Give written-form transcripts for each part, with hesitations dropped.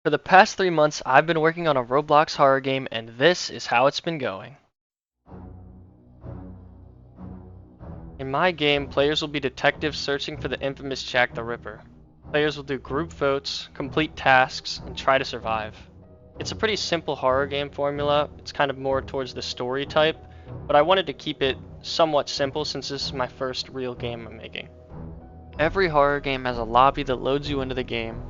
For the past 3 months, I've been working on a Roblox horror game, and this is how it's been going. In my game, players will be detectives searching for the infamous Jack the Ripper. Players will do group votes, complete tasks, and try to survive. It's a pretty simple horror game formula. It's kind of more towards the story type, but I wanted to keep it somewhat simple since this is my first real game I'm making. Every horror game has a lobby that loads you into the game,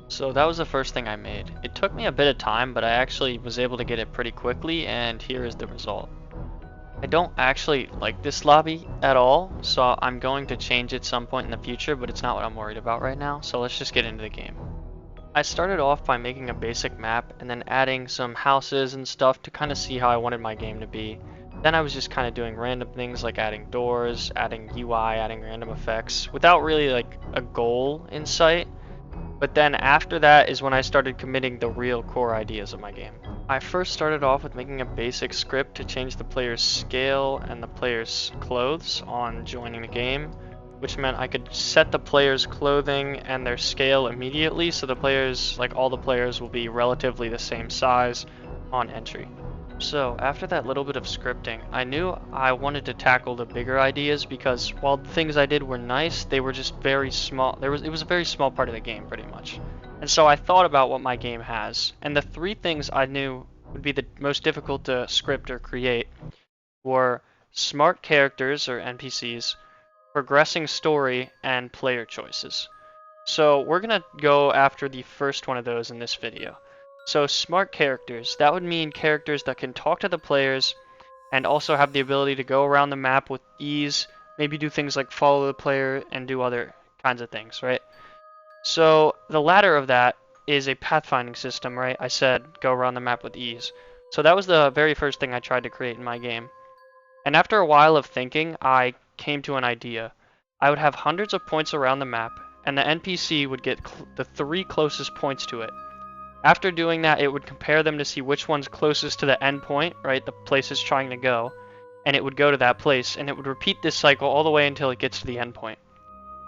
so that was the first thing I made. It took me a bit of time, but I actually was able to get it pretty quickly, and here is the result. I don't actually like this lobby at all, so I'm going to change it some point in the future, but it's not what I'm worried about right now, so let's just get into the game. I started off by making a basic map and then adding some houses and stuff to kind of see how I wanted my game to be. Then I was just kind of doing random things like adding doors, adding UI, adding random effects, without really like a goal in sight. But then after that is when I started committing the real core ideas of my game. I first started off with making a basic script to change the player's scale and the player's clothes on joining the game, which meant I could set the player's clothing and their scale immediately, so the players, like all the players, will be relatively the same size on entry. So after that little bit of scripting, I knew I wanted to tackle the bigger ideas because while the things I did were nice, they were just very small. It was a very small part of the game pretty much. And so I thought about what my game has, and the three things I knew would be the most difficult to script or create were smart characters or NPCs, progressing story, and player choices. So we're gonna go after the first one of those in this video. So smart characters, that would mean characters that can talk to the players and also have the ability to go around the map with ease, maybe do things like follow the player and do other kinds of things, right? So the latter of that is a pathfinding system, right? I said go around the map with ease. So that was the very first thing I tried to create in my game. And after a while of thinking, I came to an idea. I would have hundreds of points around the map, and the NPC would get the three closest points to it. After doing that, it would compare them to see which one's closest to the end point, right? The place it's trying to go. And it would go to that place, and it would repeat this cycle all the way until it gets to the end point.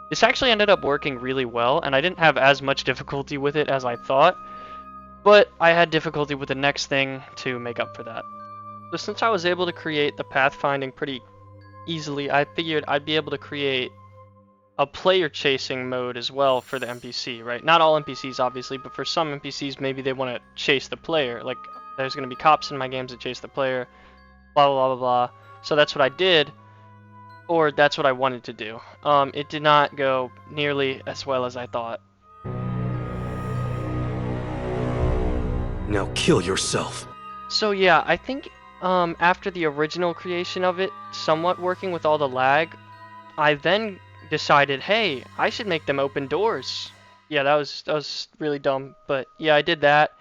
This actually ended up working really well, and I didn't have as much difficulty with it as I thought, but I had difficulty with the next thing to make up for that. So since I was able to create the pathfinding pretty easily, I figured I'd be able to create a player chasing mode as well for the NPC, right? Not all NPCs obviously, but for some NPCs maybe they want to chase the player. Like there's going to be cops in my games that chase the player, blah blah blah blah blah. So that's what I did, or that's what I wanted to do. It did not go nearly as well as I thought. Now kill yourself. So yeah, I think after the original creation of it, somewhat working with all the lag, I then decided, hey, I should make them open doors. Yeah, that was really dumb, but yeah, I did that,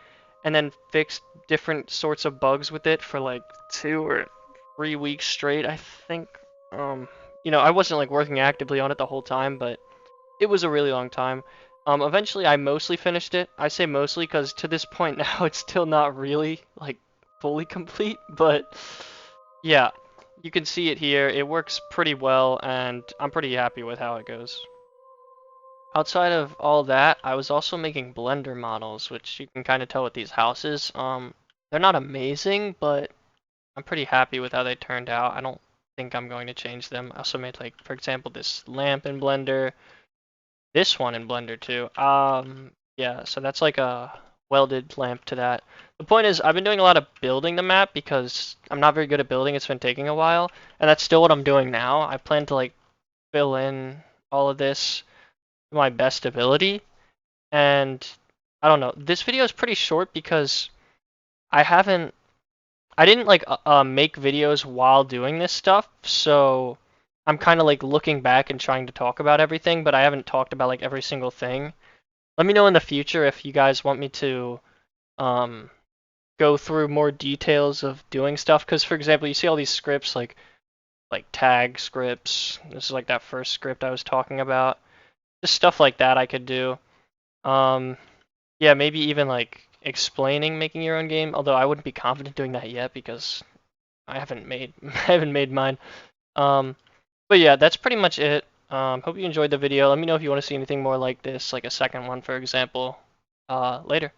and then fixed different sorts of bugs with it for like 2 or 3 weeks straight, I think. I wasn't like working actively on it the whole time, but it was a really long time. Eventually, I mostly finished it. I say mostly because to this point now, it's still not really like fully complete, but yeah, you can see it here. It works pretty well, and I'm pretty happy with how it goes. Outside of all that, I was also making Blender models, which you can kind of tell with these houses. They're not amazing, but I'm pretty happy with how they turned out. I don't think I'm going to change them. I also made, like, for example, this lamp in Blender, this one in Blender too. Yeah, so that's like a welded lamp to that. The point is, I've been doing a lot of building the map because I'm not very good at building. It's been taking a while, and that's still what I'm doing now. I plan to like fill in all of this to my best ability, and I don't know. This video is pretty short because I haven't, I didn't like make videos while doing this stuff, so I'm kind of like looking back and trying to talk about everything, but I haven't talked about like every single thing. Let me know in the future if you guys want me to um, go through more details of doing stuff. Because, for example, you see all these scripts like tag scripts. This is like that first script I was talking about. Just stuff like that I could do. Um, yeah, maybe even like explaining making your own game. Although I wouldn't be confident doing that yet because I haven't made I haven't made mine. Um, but yeah, that's pretty much it. Hope you enjoyed the video. Let me know if you want to see anything more like this, like a second one, for example, later.